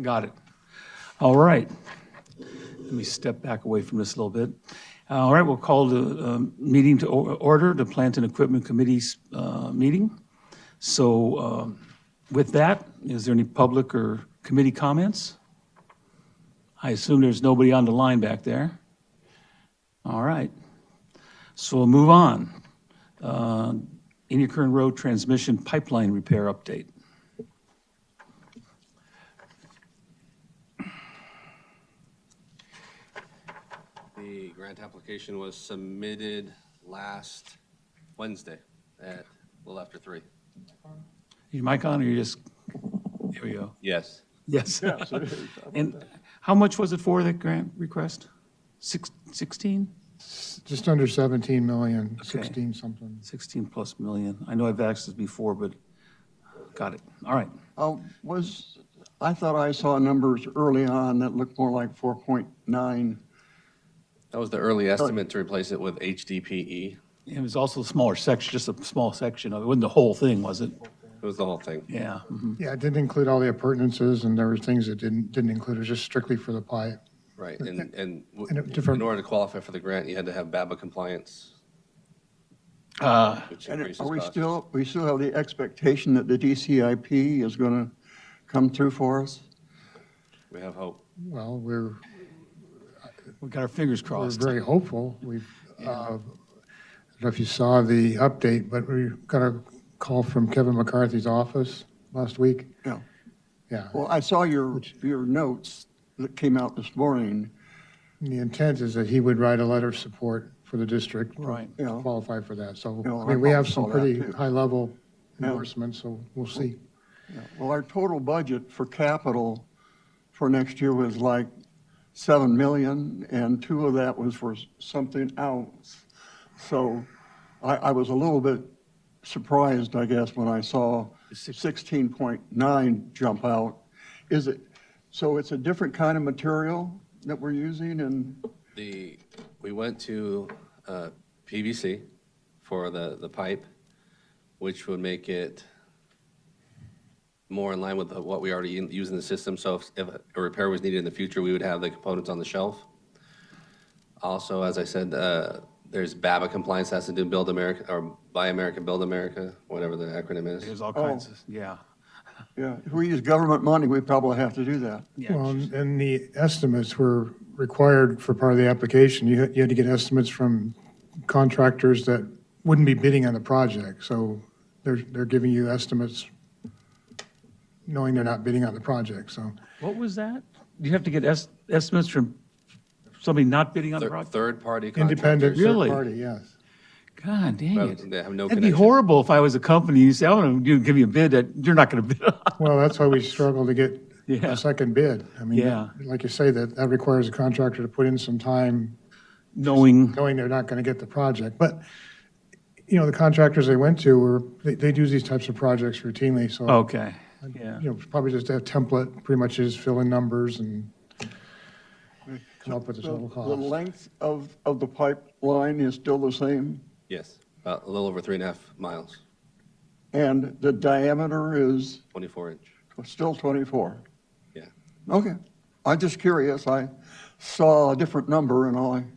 got it. All right. Let me step back away from this a little bit. All right, we'll call the meeting to order, the Plant and Equipment Committee's meeting. So with that, is there any public or committee comments? I assume there's nobody on the line back there. All right. So we'll move on. Indian Current Road Transmission Pipeline Repair Update. The grant application was submitted last Wednesday at a little after 3. Your mic on, or you just, here we go. Yes. Yes. And how much was it for, the grant request? 16? Just under 17 million, 16 something. 16 plus million. I know I've asked this before, but got it. All right. I thought I saw numbers early on that looked more like 4.9. That was the early estimate to replace it with HDPE. It was also a smaller section, just a small section of it. It wasn't the whole thing, was it? It was the whole thing. Yeah. Mhm. Yeah, it didn't include all the appurtenances, and there were things that didn't include. It was just strictly for the pipe. Right, And in different- order to qualify for the grant, you had to have BABA compliance, which And increases are cost. we still have the expectation that the DCIP is going to come through for us? We have hope. Well, We got our fingers we're crossed. very hopeful. We've, I don't know if you saw the update, but we got a call from Kevin McCarthy's office last week. Yeah. Yeah. Well, I saw your notes that came out this morning. The intent is that he would write a letter of support for the district to Right. Yeah. qualify for that. So, Yeah, I mean, we have saw some that pretty too. high-level Yeah. endorsements, so we'll see. Yeah. Well, our total budget for capital for next year was like 7 million, and 2 of that was for something else. So I was a little bit surprised, I guess, when I saw 16.9 jump out. So it's a different kind of material that we're using, and, We went to PVC for the pipe, which would make it more in line with what we already use in the system. So if a repair was needed in the future, we would have the components on the shelf. Also, as I said, there's BABA compliance that has to do Build America, or Buy America, Build America, whatever the acronym is. There's all kinds of, yeah. yeah, if we use government money, we probably have to do that. Yeah. Well, and the estimates were required for part of the application. You had to get estimates from contractors that wouldn't be bidding on the project. So they're giving you estimates knowing they're not bidding on the project, so. What was that? You have to get estimates from somebody not bidding on the project? Third-party Independent, contractors. third Really? party, yes. God dang Well, it. they have no That'd be connection. horrible if I was a company, you say, I want to give you a bid that you're not going to bid on. Well, that's why we struggle to get Yeah. a second bid. I mean, Yeah. like you say, that requires a contractor to put in some time Knowing, knowing they're not going to get the project. But, you know, the contractors they went to they do these types of projects routinely, so. okay, yeah. You know, probably just a template, pretty much is fill in numbers and come up with the total The cost. length of the pipeline is still the same, Yes, about a little over 3.5 miles, and the diameter is 24-inch. still 24. Yeah. Okay, I'm just curious, I saw a different number and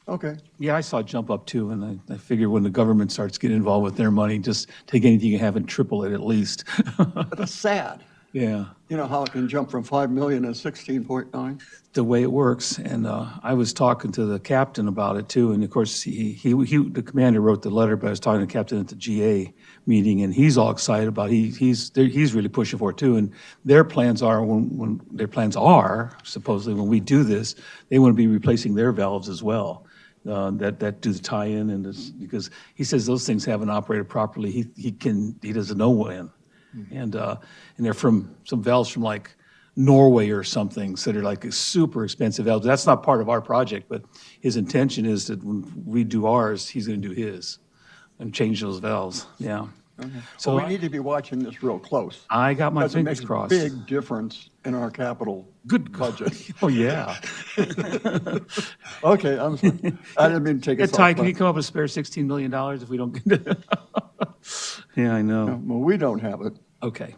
okay, Yeah, I saw it jump up too, and I figured when the government starts getting involved with their money, just take anything you have and triple it at least. but it's sad. Yeah, You know how it can jump from 5 million to 16.9? the way it works. And I was talking to the captain about it too, and of course, the commander wrote the letter, but I was talking to the captain at the GA meeting, and he's all excited about it. He's really pushing for it too. And their plans are, supposedly, when we do this, they want to be replacing their valves as well. That do the tie-in, and this, because he says those things haven't operated properly. He doesn't know when, and they're from some valves from like Norway or something, so they're like super expensive valves. That's not part of our project, but his intention is that when we do ours, he's going to do his and change those valves. Yeah. So we need to be watching this real close. I got my Because it fingers makes a crossed. big difference in our capital Good budget. Oh yeah. Okay, I'm sorry. I didn't mean to take Yeah, us off. Ty, can but- you come up with a spare $16 million if we don't get it? Yeah, I know. Well, we don't have it. Okay.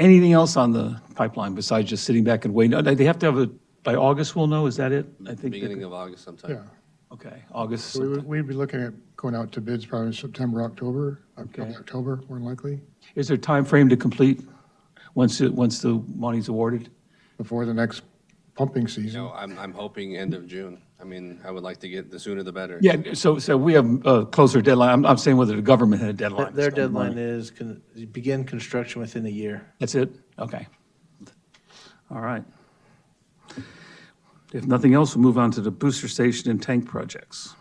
Anything else on the pipeline besides just sitting back and waiting? They have to have it, by August we'll know, is that it? I think. Beginning of August sometime. Yeah. Okay, August. So we'd be looking at going out to bids probably in September, October, Okay. October, more than likely, Is there a time frame to complete once the money's awarded? before the next pumping You season. know, I'm hoping end of June. I mean, I would like to get, the sooner the better. Yeah, so we have a closer deadline. I'm saying whether the government had a deadline. to Their spend the money. deadline is begin construction within a year. That's it? Okay. All right. If nothing else, we'll move on to the booster station and tank projects.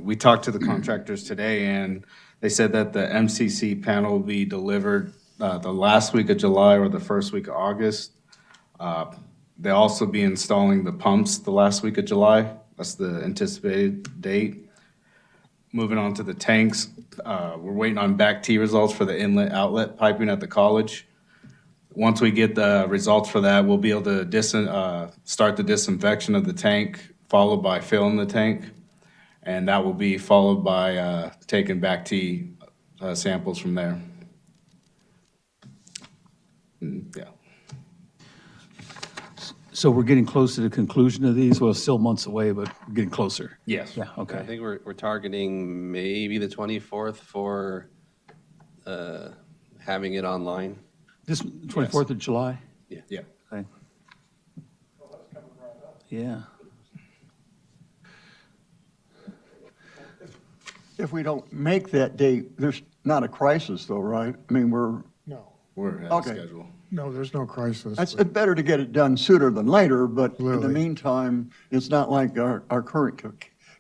We talked to the contractors today, and they said that the MCC panel will be delivered the last week of July or the first week of August. They'll also be installing the pumps the last week of July. That's the anticipated date. Moving on to the tanks, we're waiting on back T results for the inlet outlet piping at the college. Once we get the results for that, we'll be able to start the disinfection of the tank, followed by filling the tank. And that will be followed by taking back T samples from there. Yeah. So we're getting close to the conclusion of these? Well, still months away, but we're getting closer. Yes. Yeah, I okay. think we're targeting maybe the 24th for having it online. This 24th of July? Yeah. Okay. Yeah. If we don't make that date, there's not a crisis though, right? I mean, No, We're ahead of Okay. schedule. no, there's no crisis. it's better to get it done sooner than later, but in the Absolutely. meantime, it's not like our current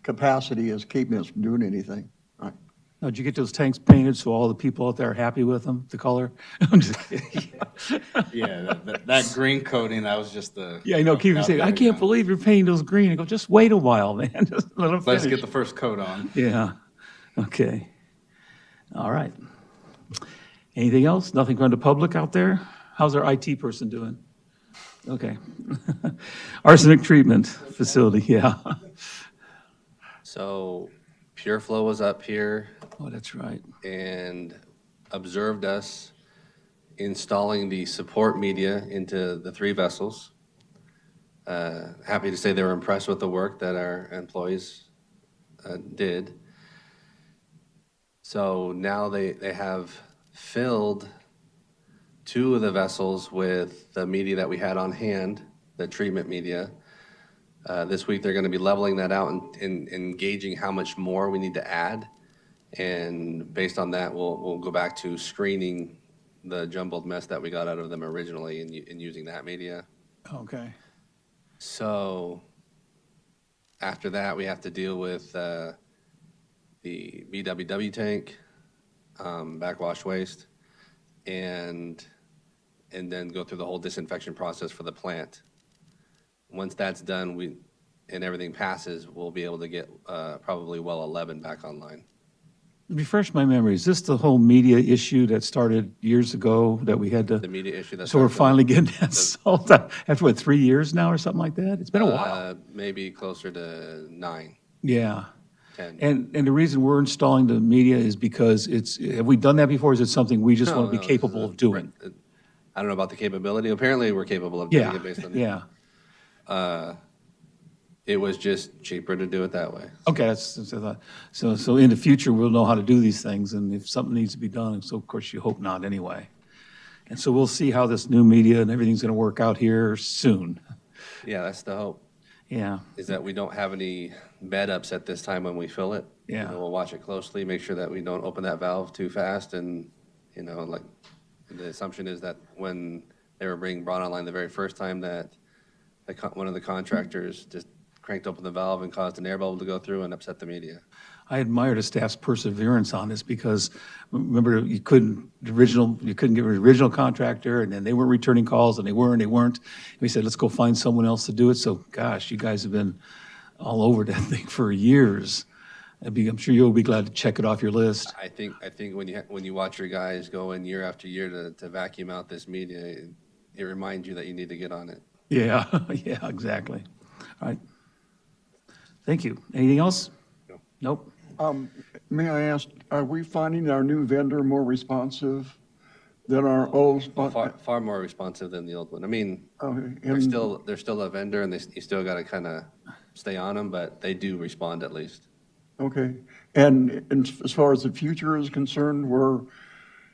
capacity is keeping us from doing anything. Right. Now, did you get those tanks painted so all the people out there are happy with them, the color? I'm just kidding. Yeah, that green coating, that was just the. Yeah, I know, keep saying, I can't believe you're painting those green. I go, just wait a while, man. Just let them Let's finish. get the first coat on. Yeah, okay. All right. Anything else? Nothing from the public out there? How's our IT person doing? Okay. Arsenic treatment facility, yeah. So Pure Flow was up here Oh, that's right. and observed us installing the support media into the 3 vessels. Happy to say they were impressed with the work that our employees did. So now they have filled 2 of the vessels with the media that we had on hand, the treatment media. This week, they're going to be leveling that out and engaging how much more we need to add. And based on that, we'll go back to screening the jumbled mess that we got out of them originally and using that media. Okay. So after that, we have to deal with the BWW tank, backwash waste, and then go through the whole disinfection process for the plant. Once that's done, and everything passes, we'll be able to get probably well 11 back online. Refresh my memory, is this the whole media issue that started years ago that we had The to, media issue that's. so we're finally getting that solved after what, 3 years now or something like that? It's been a while. Maybe closer to 9, Yeah. 10. And the reason we're installing the media is because have we done that before? Is it something we just want to be No, capable of doing? I don't know about the capability. Apparently, we're capable of doing Yeah, it based on. yeah. It was just cheaper to do it that way. Okay, that's what I thought. So in the future, we'll know how to do these things, and if something needs to be done, so of course you hope not anyway. And so we'll see how this new media and everything's gonna work out here soon. Yeah, that's the hope, Yeah, is that we don't have any bed ups at this time when we fill it. Yeah. We'll watch it closely, make sure that we don't open that valve too fast, and, like, the assumption is that when they were being brought online the very first time, that one of the contractors just cranked open the valve and caused an air bubble to go through and upset the media. I admire the staff's perseverance on this because remember, you couldn't get rid of the original contractor, and then they weren't returning calls, and they weren't. And we said, let's go find someone else to do it. So gosh, you guys have been all over that thing for years. I'm sure you'll be glad to check it off your list. I think when you watch your guys go in year after year to vacuum out this media, it reminds you that you need to get on it. Yeah, yeah, exactly. All right. Thank you. Anything else? No. Nope. May I ask, are we finding our new vendor more responsive than our old? Far more responsive than the old one. I mean, Okay, they're and- still a vendor, and you still got to kind of stay on them, but they do respond at least. Okay, and as far as the future is concerned, we're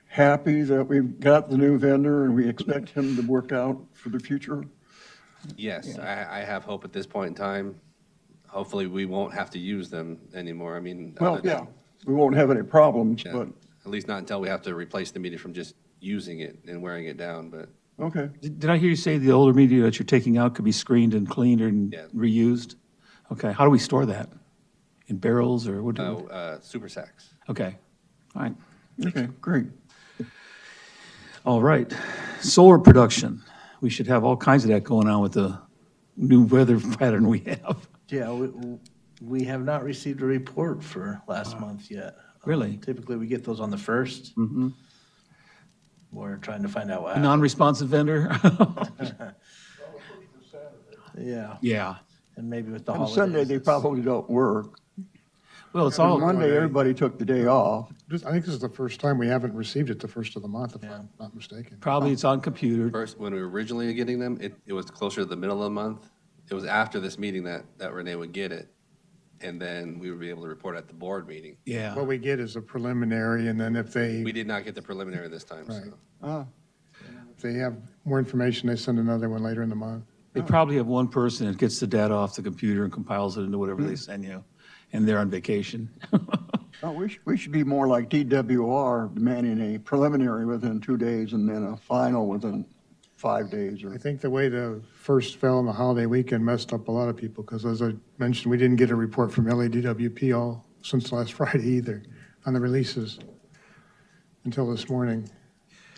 happy that we've got the new vendor and we expect him to work out for the future? Yes, I have hope at this point in time. Hopefully, we won't have to use them anymore. I mean, Well, other than- yeah, we won't have any problems, yeah, but, at least not until we have to replace the meter from just using it and wearing it down, but okay. Did I hear you say the older media that you're taking out could be screened and cleaned and Yeah. reused? Okay, how do we store that? In barrels or what? super sacks. Okay, all right. Okay, great. All right. Solar production. We should have all kinds of that going on with the new weather pattern we have. Yeah, we have not received a report for last month yet. Really? Typically, we get those on the 1st. Mm-hmm. We're trying to find out what A happened. non-responsive vendor? Yeah, Yeah. and maybe with the On holidays. Sunday, they it's- probably don't work. Well, it's On all, Monday, everybody took the day off. I think this is the first time we haven't received it the first of the month, if I'm not mistaken. probably it's on computer. First, when we were originally getting them, it was closer to the middle of the month. It was after this meeting that Renee would get it, and then we would be able to report at the board meeting. Yeah. What we get is a preliminary, and then if We they, did not get the preliminary this time, Right. so. Ah, if they have more information, they send another one later in the month. They probably have one person that gets the data off the computer and compiles it into whatever they send you, and they're on vacation. oh, we should be more like DWR, demanding a preliminary within 2 days and then a final within 5 days I or, think the way the first fell on the holiday weekend messed up a lot of people, because as I mentioned, we didn't get a report from LADWP all since last Friday either on the releases until this morning.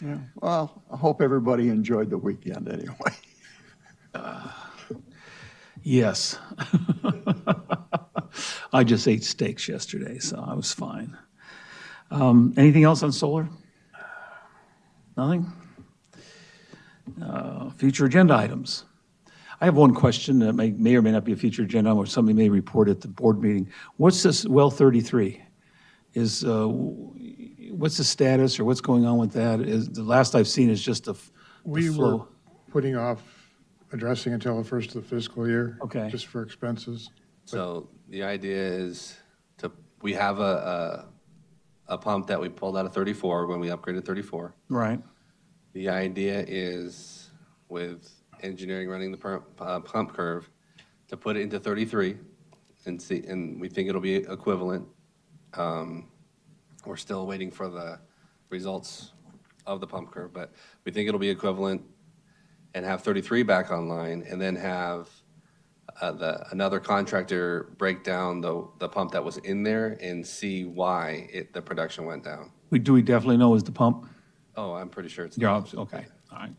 yeah. Well, I hope everybody enjoyed the weekend anyway. Yes. I just ate steaks yesterday, so I was fine. Anything else on solar? Nothing? Future agenda items. I have one question that may or may not be a future agenda, or somebody may report at the board meeting. What's this well 33? What's the status, or what's going on with that? The last I've seen is just the We were flow. putting off addressing until the first of the fiscal year. Okay. Just for expenses. So the idea is we have a pump that we pulled out of 34 when we upgraded 34. Right. The idea is with engineering running the pump curve to put it into 33 and see, and we think it'll be equivalent. We're still waiting for the results of the pump curve, but we think it'll be equivalent and have 33 back online and then have another contractor break down the pump that was in there and see why the production went down. Do we definitely know is the pump? Oh, I'm pretty sure it's. Yeah, okay, all right.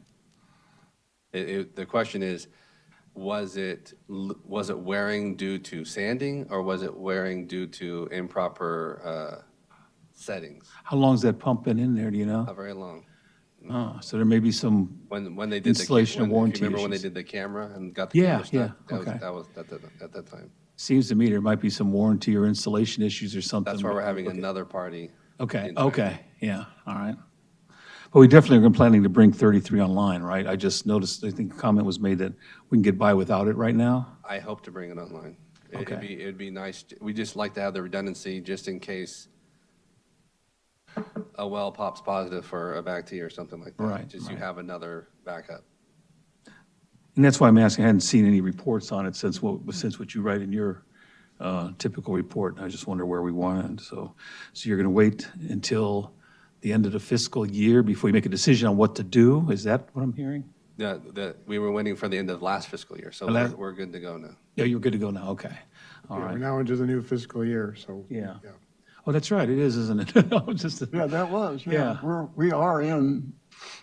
The question is, was it wearing due to sanding or was it wearing due to improper settings? How long's that pump been in there, do you know? Not very long. Oh, so there may be some, When they did Installation and warranty if you remember when they issues. did the camera and got the Yeah, camera stuck? yeah, okay. That was at that time. seems to me there might be some warranty or installation issues or something. That's why we're having another party. Okay, inspect it. okay, yeah, all right. But we definitely are planning to bring 33 online, right? I just noticed, I think a comment was made that we can get by without it right now. I hope to bring it online. Okay. It'd be nice. We just like to have the redundancy just in case a well pops positive for a back T or something like that. Right, Just you right. have another backup. And that's why I'm asking, I hadn't seen any reports on it since what you write in your typical report. I just wonder where we wanted, so you're going to wait until the end of the fiscal year before you make a decision on what to do? Is that what I'm hearing? Yeah, we were waiting for the end of last fiscal year, so we're good to go now. Yeah, you're good to go now, okay, all We're right, now into the new fiscal year, so. yeah. Oh, that's right, it is, isn't it? Oh, just, Yeah, that was, Yeah. yeah. We are in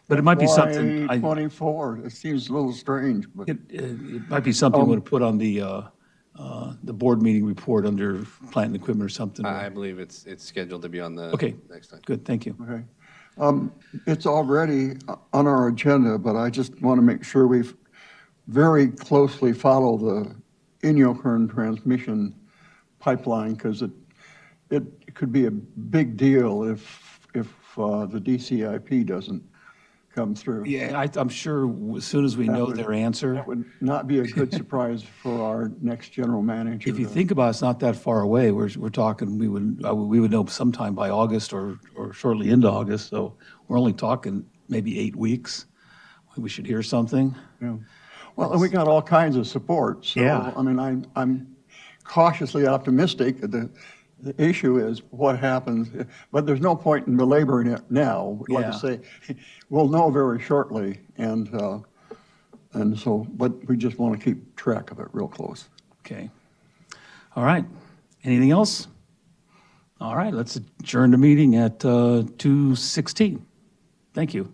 but it might be something, FY '24. It seems a little strange, but it might be something you want to put on the board meeting report under plant and equipment or something. I believe it's scheduled to be on the Okay. next time. Good, thank you. okay. It's already on our agenda, but I just want to make sure we very closely follow the Inyokern transmission pipeline, because it could be a big deal if the DCIP doesn't come through. Yeah, I'm sure as soon as we know their answer. That would not be a good surprise for our next general manager. If you to- think about it, it's not that far away. We're talking, we would know sometime by August or shortly into August, so we're only talking maybe 8 weeks. We should hear something. Yeah. Well, and we got all kinds of support, so, Yeah. I mean, I'm cautiously optimistic. The issue is what happens, but there's no point in belaboring it now. Like I Yeah. say, we'll know very shortly, and so, but we just want to keep track of it real close. Okay. All right. Anything else? All right, let's adjourn the meeting at 2:16. Thank you.